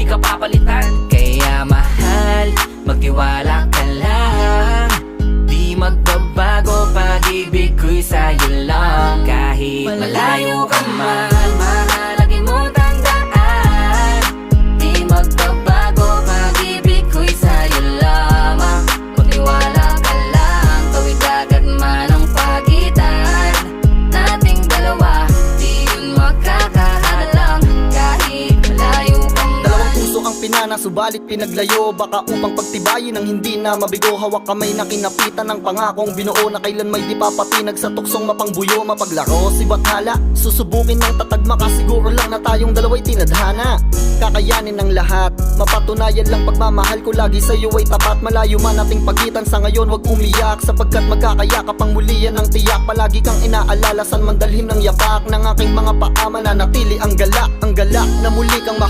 ka papalitan. Kaya mahal, magtiwala ka lang. Di magbabago, pag-ibig ko'y sa'yo lang. Kahit malayo ka man, mahalagin mo tandaan. Di magbabago, pag-ibig ko'y sa'yo lamang. Magtiwala ka lang, tawid agad man ang pagitan nating dalawa, di yun magkakahalang. Kahit malayo ka man. Dalawang puso ang pinana, subalit pinaglayo. Baka upang pagtibayin ang hindi na mabigo. Hawak kamay na kinapitan ng pangakong binuo, na kailan may di papatinag sa tuksong mapangbuyo. Mapaglaro si Bathala, susubukin ng tatagma, kasiguro lang na tayong dalawa'y tinadhana. Kakayanin ng lahat, mapatunayan lang pagmamahal ko lagi sa'yo ay tapat. Malayo man ating pagitan sa ngayon, wag umiyak, sapagkat magkakayakap ang muli yan ng tiyak. Palagi kang inaalala, san man dalhin ng yapak ng aking mga paa, mananatili ang galak na muli kang mahal.